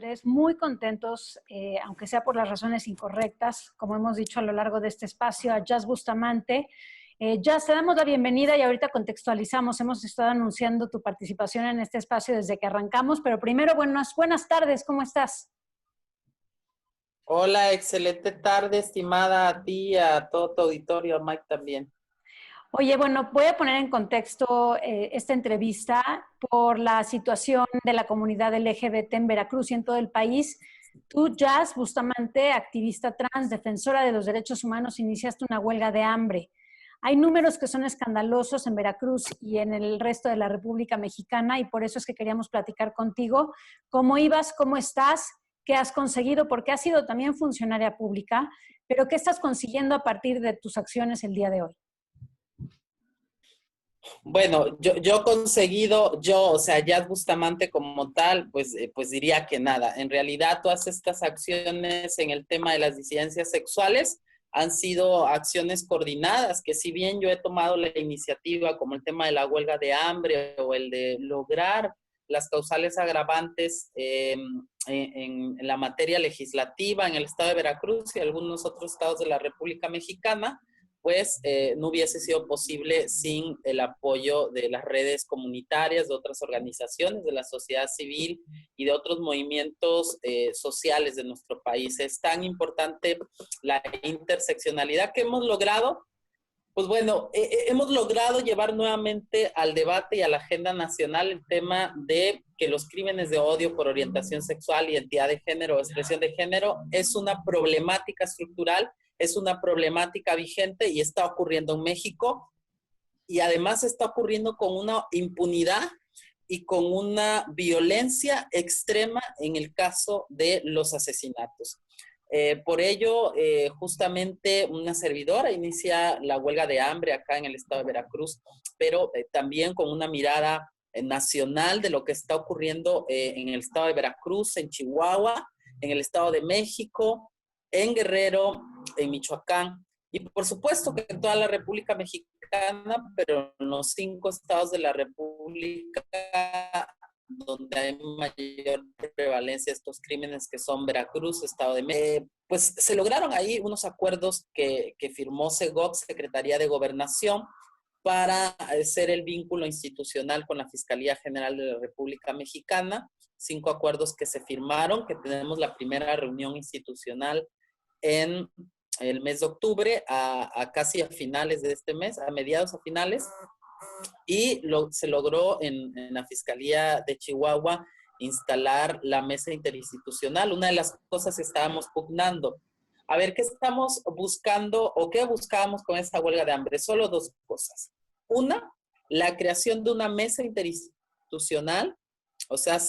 tres muy contentos, aunque sea por las razones incorrectas, como hemos dicho a lo largo de este espacio, a Jazz Bustamante. Jazz, te damos la bienvenida y ahorita contextualizamos. Hemos estado anunciando tu participación en este espacio desde que arrancamos, pero primero, buenas tardes, ¿cómo estás? Hola, excelente tarde, estimada, a ti, a todo tu auditorio, a Mike también. Oye, bueno, voy a poner en contexto esta entrevista por la situación de la comunidad LGBT en Veracruz y en todo el país. Tú, Jazz Bustamante, activista trans, defensora de los derechos humanos, iniciaste una huelga de hambre. Hay números que son escandalosos en Veracruz y en el resto de la República Mexicana y por eso es que queríamos platicar contigo. ¿Cómo ibas? ¿Cómo estás? ¿Qué has conseguido? Porque has sido también funcionaria pública, pero ¿qué estás consiguiendo a partir de tus acciones el día de hoy? Bueno, yo he conseguido, o sea, Jazz Bustamante como tal, pues diría que nada. En realidad, todas estas acciones en el tema de las disidencias sexuales han sido acciones coordinadas, que si bien yo he tomado la iniciativa, como el tema de la huelga de hambre o el de lograr las causales agravantes en la materia legislativa en el estado de Veracruz y algunos otros estados de la República Mexicana, pues no hubiese sido posible sin el apoyo de las redes comunitarias, de otras organizaciones, de la sociedad civil y de otros movimientos sociales de nuestro país. Es tan importante la interseccionalidad que hemos logrado. Pues bueno, hemos logrado llevar nuevamente al debate y a la agenda nacional el tema de que los crímenes de odio por orientación sexual, identidad de género o expresión de género es una problemática estructural, es una problemática vigente y está ocurriendo en México y además está ocurriendo con una impunidad y con una violencia extrema en el caso de los asesinatos. Por ello, justamente una servidora inicia la huelga de hambre acá en el estado de Veracruz, pero también con una mirada nacional de lo que está ocurriendo en el estado de Veracruz, en Chihuahua, en el estado de México, en Guerrero, en Michoacán, y por supuesto que en toda la República Mexicana, pero en los 5 estados de la República donde hay mayor prevalencia de estos crímenes, que son Veracruz, Estado de México. Pues se lograron ahí unos acuerdos que firmó SEGOC, Secretaría de Gobernación, para hacer el vínculo institucional con la Fiscalía General de la República Mexicana. 5 acuerdos que se firmaron, que tenemos la primera reunión institucional en el mes de octubre, a casi a finales de este mes, a mediados a finales, y se logró en la Fiscalía de Chihuahua instalar la mesa interinstitucional. Una de las cosas que estábamos pugnando, a ver, ¿qué estamos buscando o qué buscábamos con esta huelga de hambre? Solo 2 cosas. Una, la creación de una mesa interinstitucional, o sea,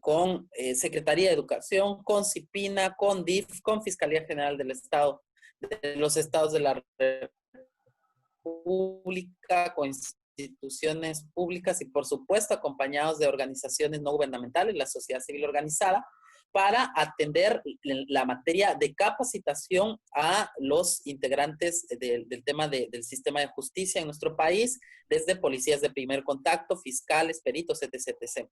con Secretaría de Educación, con CIPINA, con DIF, con Fiscalía General del Estado, de los estados de la República, con instituciones públicas y por supuesto acompañados de organizaciones no gubernamentales, la sociedad civil organizada, para atender la materia de capacitación a los integrantes del tema del sistema de justicia en nuestro país, desde policías de primer contacto, fiscales, peritos, etc. etc.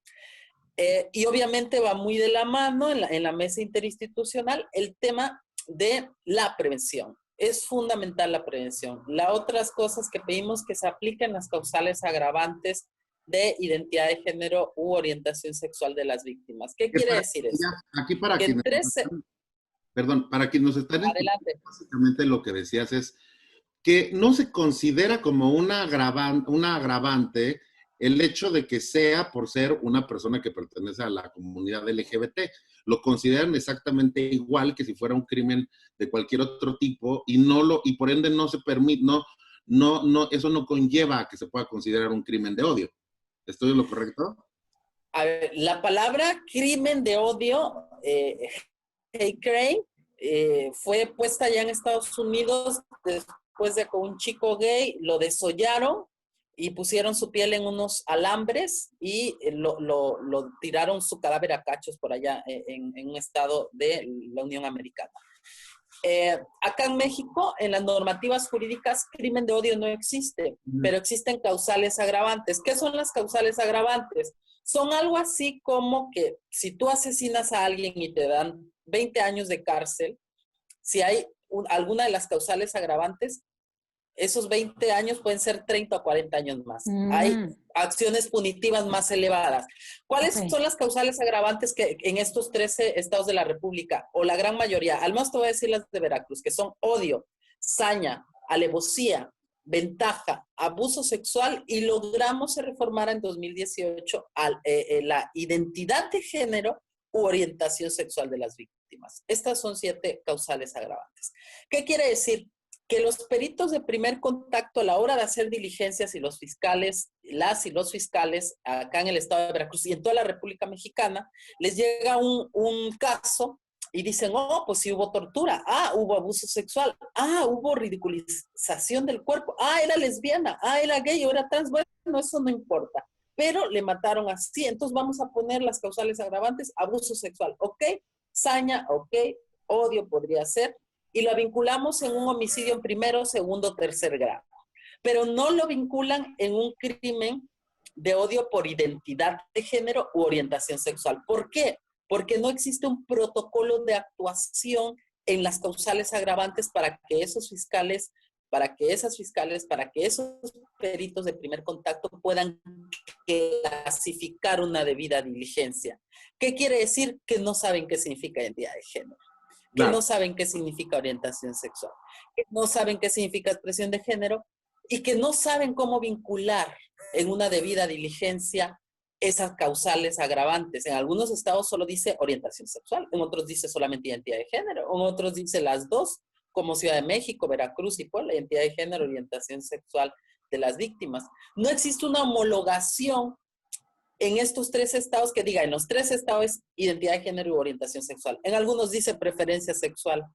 Y obviamente va muy de la mano en la mesa interinstitucional el tema de la prevención. Es fundamental la prevención. Las otras cosas que pedimos que se apliquen las causales agravantes de identidad de género u orientación sexual de las víctimas. ¿Qué quiere decir eso? Aquí para que quienes nos están adelante. Básicamente lo que decías es que no se considera como una agravante el hecho de que sea por ser una persona que pertenece a la comunidad LGBT. Lo consideran exactamente igual que si fuera un crimen de cualquier otro tipo y por ende no se permite, eso no conlleva a que se pueda considerar un crimen de odio. ¿Estoy en lo correcto? A ver, la palabra crimen de odio, hate crime, fue puesta ya en Estados Unidos después de que un chico gay lo desollaron y pusieron su piel en unos alambres y lo tiraron su cadáver a cachos por allá en un estado de la Unión Americana. Acá en México, en las normativas jurídicas, crimen de odio no existe, pero existen causales agravantes. ¿Qué son las causales agravantes? son algo así como que si tú asesinas a alguien y te dan 20 años de cárcel, si hay alguna de las causales agravantes, esos 20 años pueden ser 30 o 40 años más. Hay acciones punitivas más elevadas. ¿Cuáles son las causales agravantes que en estos 13 estados de la República, o la gran mayoría, al menos te voy a decir las de Veracruz, que son odio, saña, alevosía, ventaja, abuso sexual, y logramos reformar en 2018 la identidad de género u orientación sexual de las víctimas? Estas son 7 causales agravantes. ¿Qué quiere decir? Que los peritos de primer contacto a la hora de hacer diligencias y los fiscales, las y los fiscales acá en el estado de Veracruz y en toda la República Mexicana, les llega un caso y dicen, oh, pues sí hubo tortura, hubo abuso sexual, hubo ridiculización del cuerpo, era lesbiana, era gay o era trans, bueno, eso no importa, pero le mataron así, entonces vamos a poner las causales agravantes, abuso sexual, ok, saña, ok, odio podría ser, y lo vinculamos en un homicidio en primero, segundo, tercer grado. Pero no lo vinculan en un crimen de odio por identidad de género u orientación sexual. ¿Por qué? Porque no existe un protocolo de actuación en las causales agravantes para que esos fiscales, para que esos peritos de primer contacto puedan clasificar una debida diligencia. ¿Qué quiere decir? Que no saben qué significa identidad de género, que no saben qué significa orientación sexual, que no saben qué significa expresión de género y que no saben cómo vincular en una debida diligencia esas causales agravantes. En algunos estados solo dice orientación sexual, en otros dice solamente identidad de género, en otros dice las dos, como Ciudad de México, Veracruz y Puebla, identidad de género, orientación sexual de las víctimas. No existe una homologación en estos 3 estados que diga, en los 3 estados es identidad de género y orientación sexual. En algunos dice preferencia sexual.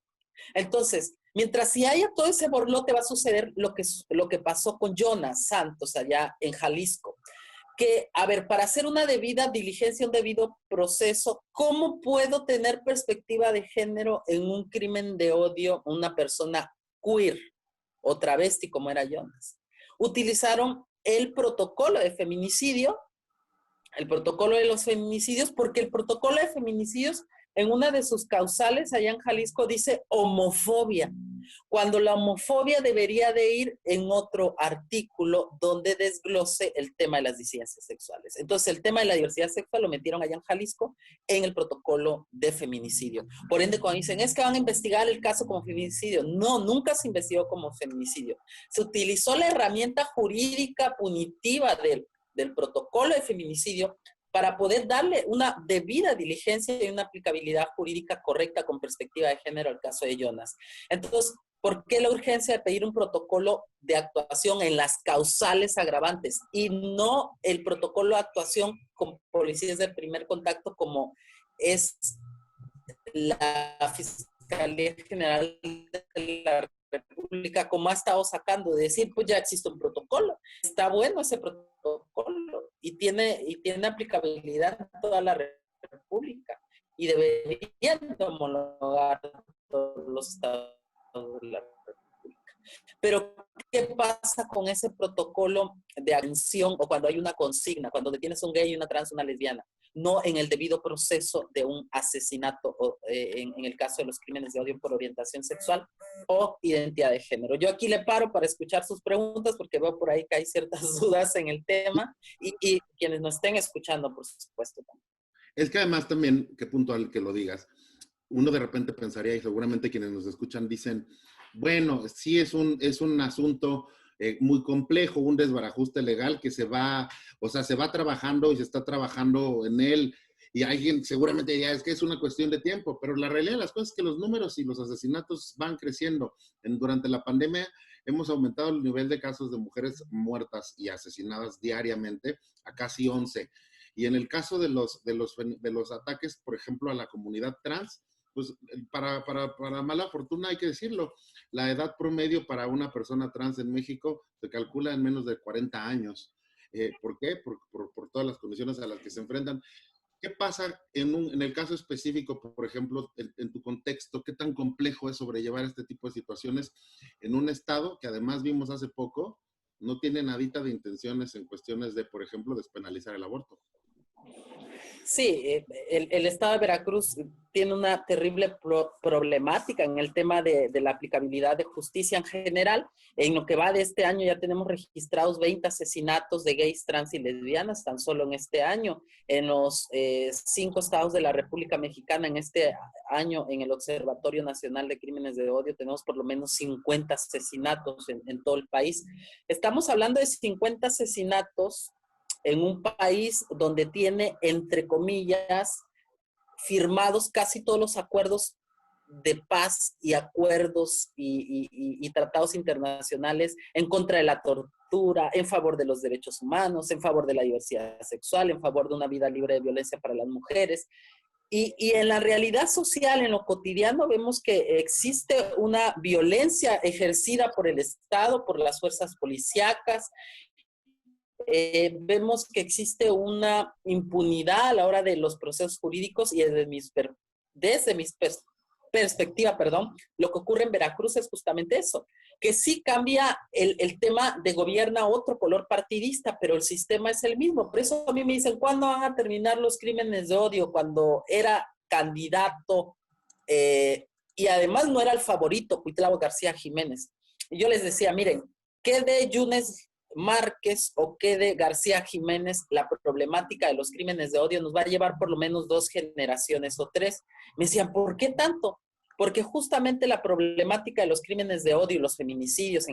Entonces, mientras si haya todo ese borlote, va a suceder lo que pasó con Jonas Santos allá en Jalisco. Que, a ver, para hacer una debida diligencia, un debido proceso, ¿cómo puedo tener perspectiva de género en un crimen de odio una persona queer o travesti como era Jonas? Utilizaron el protocolo de feminicidio, el protocolo de los feminicidios, porque el protocolo de feminicidios en una de sus causales allá en Jalisco dice homofobia, cuando la homofobia debería de ir en otro artículo donde desglose el tema de las disidencias sexuales. Entonces el tema de la diversidad sexual lo metieron allá en Jalisco en el protocolo de feminicidio. Por ende, cuando dicen, es que van a investigar el caso como feminicidio, no, nunca se investigó como feminicidio. Se utilizó la herramienta jurídica punitiva del protocolo de feminicidio para poder darle una debida diligencia y una aplicabilidad jurídica correcta con perspectiva de género al caso de Jonas. Entonces, ¿por qué la urgencia de pedir un protocolo de actuación en las causales agravantes y no el protocolo de actuación con policías del primer contacto como es la Fiscalía General de la República, como ha estado sacando, de decir, pues ya existe un protocolo, está bueno ese protocolo y tiene aplicabilidad en toda la República y deberían homologar todos los estados de la República. Pero, ¿qué pasa con ese protocolo de atención o cuando hay una consigna, cuando detienes un gay, una trans, una lesbiana? No en el debido proceso de un asesinato, o, en el caso de los crímenes de odio por orientación sexual o identidad de género. Yo aquí le paro para escuchar sus preguntas porque veo por ahí que hay ciertas dudas en el tema y quienes nos estén escuchando, por supuesto. Es que además también, qué puntual que lo digas, uno de repente pensaría, y seguramente quienes nos escuchan dicen, bueno, sí es un asunto muy complejo, un desbarajuste legal que se va trabajando y se está trabajando en él, y alguien seguramente diría, es que es una cuestión de tiempo, pero la realidad de las cosas es que los números y los asesinatos van creciendo. Durante la pandemia hemos aumentado el nivel de casos de mujeres muertas y asesinadas diariamente a casi 11. Y en el caso de los ataques, por ejemplo, a la comunidad trans, pues para mala fortuna hay que decirlo, la edad promedio para una persona trans en México se calcula en menos de 40 años. ¿Por qué? Por todas las condiciones a las que se enfrentan. ¿Qué pasa en el caso específico, por ejemplo, en tu contexto? ¿Qué tan complejo es sobrellevar este tipo de situaciones en un estado que además vimos hace poco no tiene nadita de intenciones en cuestiones de, por ejemplo, despenalizar el aborto? Sí, el estado de Veracruz tiene una terrible problemática en el tema de la aplicabilidad de justicia en general. En lo que va de este año ya tenemos registrados 20 asesinatos de gays, trans y lesbianas tan solo en este año. En los 5 estados de la República Mexicana en este año, en el Observatorio Nacional de Crímenes de Odio, tenemos por lo menos 50 asesinatos en todo el país. Estamos hablando de 50 asesinatos en un país donde tiene, entre comillas, firmados casi todos los acuerdos de paz y acuerdos y tratados internacionales en contra de la tortura, en favor de los derechos humanos, en favor de la diversidad sexual, en favor de una vida libre de violencia para las mujeres. Y en la realidad social, en lo cotidiano, vemos que existe una violencia ejercida por el Estado, por las fuerzas policíacas. Vemos que existe una impunidad a la hora de los procesos jurídicos y desde mi perspectiva, lo que ocurre en Veracruz es justamente eso, que sí cambia el tema de gobierna otro color partidista, pero el sistema es el mismo. Por eso a mí me dicen, ¿cuándo van a terminar los crímenes de odio? Cuando era candidato y además no era el favorito, Cuitlavo García Jiménez. Y yo les decía, miren, ¿qué de Yunes Márquez o qué de García Jiménez? La problemática de los crímenes de odio nos va a llevar por lo menos 2 generaciones o 3. Me decían, ¿por qué tanto? Porque justamente la problemática de los crímenes de odio y los feminicidios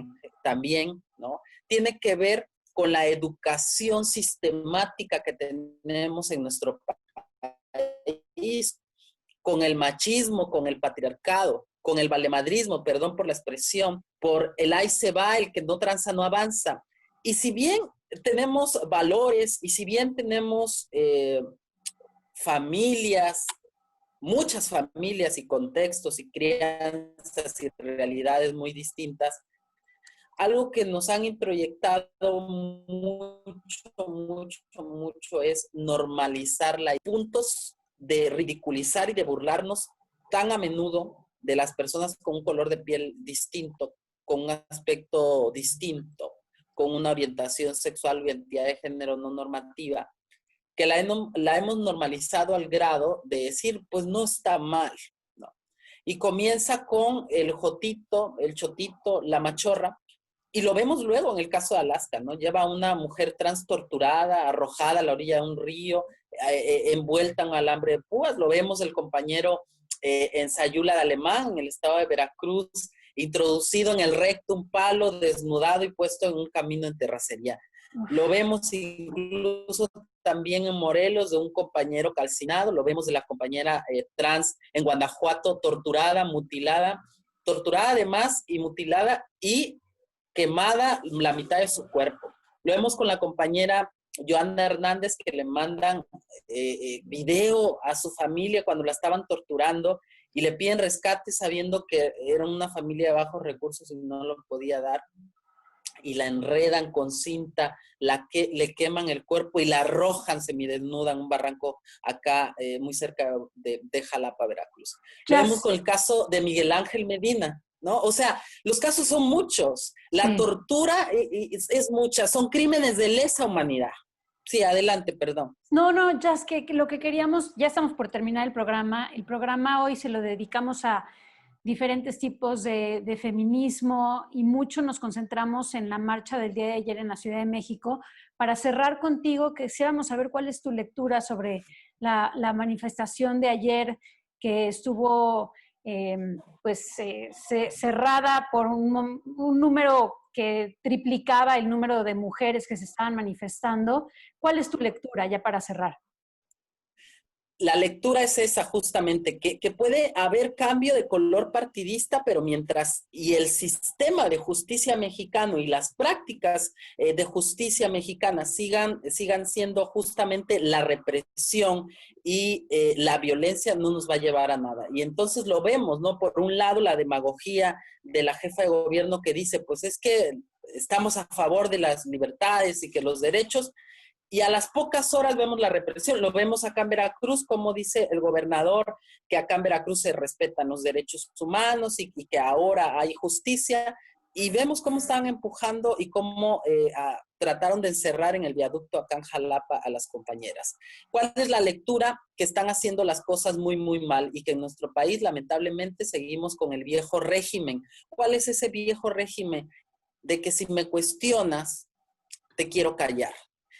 también, ¿no? Tiene que ver con la educación sistemática que tenemos en nuestro país, con el machismo, con el patriarcado, con el valemadrismo, perdón por la expresión, por el ahí se va, el que no tranza no avanza. Y si bien tenemos valores y si bien tenemos familias, muchas familias y contextos y crianzas y realidades muy distintas, algo que nos han introyectado mucho es normalizarla. Hay puntos de ridiculizar y de burlarnos tan a menudo de las personas con un color de piel distinto, con un aspecto distinto, con una orientación sexual o identidad de género no normativa, que la hemos normalizado al grado de decir, pues no está mal, ¿no? Y comienza con el jotito, el chotito, la machorra, y lo vemos luego en el caso de Alaska, ¿no? Lleva a una mujer trans torturada, arrojada a la orilla de un río, envuelta en un alambre de púas. Lo vemos el compañero en Sayula de Alemán, en el estado de Veracruz, introducido en el recto un palo, desnudado y puesto en un camino en terracería. Lo vemos incluso también en Morelos de un compañero calcinado, lo vemos de la compañera trans en Guanajuato, torturada además y mutilada y quemada la mitad de su cuerpo. Lo vemos con la compañera Joana Hernández, que le mandan video a su familia cuando la estaban torturando y le piden rescate sabiendo que era una familia de bajos recursos y no lo podía dar. Y la enredan con cinta, le queman el cuerpo y la arrojan semidesnuda en un barranco acá muy cerca de Jalapa, Veracruz. Lo vemos con el caso de Miguel Ángel Medina, ¿no? O sea, los casos son muchos. La tortura es mucha, son crímenes de lesa humanidad. Sí, adelante, perdón. No, Jazz, que lo que queríamos, ya estamos por terminar el programa. El programa hoy se lo dedicamos a diferentes tipos de feminismo y mucho nos concentramos en la marcha del día de ayer en la Ciudad de México. Para cerrar contigo, quisiéramos saber cuál es tu lectura sobre la manifestación de ayer que estuvo cerrada por un número que triplicaba el número de mujeres que se estaban manifestando. ¿Cuál es tu lectura ya para cerrar? La lectura es esa justamente, que puede haber cambio de color partidista, pero y el sistema de justicia mexicano y las prácticas de justicia mexicana sigan siendo justamente la represión y la violencia, no nos va a llevar a nada. Y entonces lo vemos, ¿no? Por un lado, la demagogia de la jefa de gobierno que dice, pues es que estamos a favor de las libertades y que los derechos. Y a las pocas horas vemos la represión. Lo vemos acá en Veracruz, como dice el gobernador, que acá en Veracruz se respetan los derechos humanos y que ahora hay justicia. Y vemos cómo están empujando y cómo trataron de encerrar en el viaducto acá en Jalapa a las compañeras. ¿Cuál es la lectura? Que están haciendo las cosas muy, muy mal y que en nuestro país lamentablemente seguimos con el viejo régimen. ¿Cuál es ese viejo régimen? De que si me cuestionas, te quiero callar.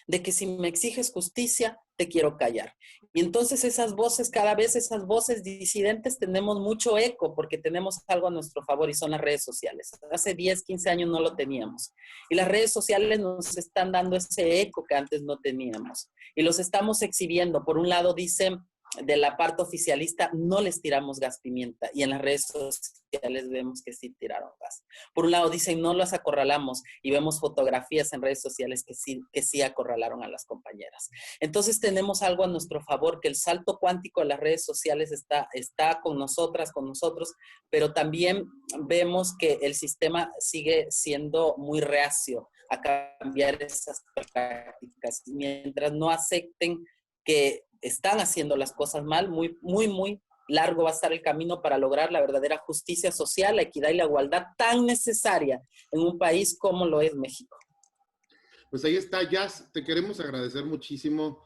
De que si me exiges justicia, te quiero callar. Y entonces esas voces, cada vez esas voces disidentes tenemos mucho eco porque tenemos algo a nuestro favor y son las redes sociales. Hace 10, 15 años no lo teníamos. Y las redes sociales nos están dando ese eco que antes no teníamos. Y los estamos exhibiendo. Por un lado dicen, de la parte oficialista, no les tiramos gas pimienta. Y en las redes sociales vemos que sí tiraron gas. Por un lado dicen, no las acorralamos. Y vemos fotografías en redes sociales que sí acorralaron a las compañeras. Entonces tenemos algo a nuestro favor, que el salto cuántico de las redes sociales está con nosotras, con nosotros, pero también vemos que el sistema sigue siendo muy reacio a cambiar esas prácticas. Mientras no acepten que están haciendo las cosas mal, muy, muy, muy largo va a estar el camino para lograr la verdadera justicia social, la equidad y la igualdad tan necesaria en un país como lo es México. Pues ahí está, Jazz, te queremos agradecer muchísimo.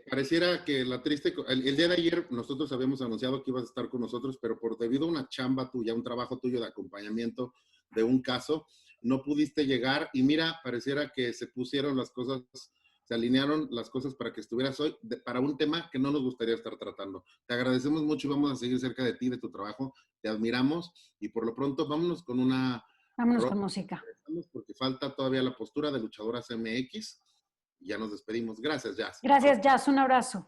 Pareciera que el día de ayer nosotros habíamos anunciado que ibas a estar con nosotros, pero debido a una chamba tuya, un trabajo tuyo de acompañamiento de un caso, no pudiste llegar y mira, pareciera que se pusieron las cosas, se alinearon las cosas para que estuvieras hoy para un tema que no nos gustaría estar tratando. Te agradecemos mucho y vamos a seguir cerca de ti, de tu trabajo, te admiramos y por lo pronto vámonos con una... Vámonos con música. Porque falta todavía la postura de Luchadoras MX. Ya nos despedimos. Gracias, Jazz. Gracias, Jazz. Un abrazo.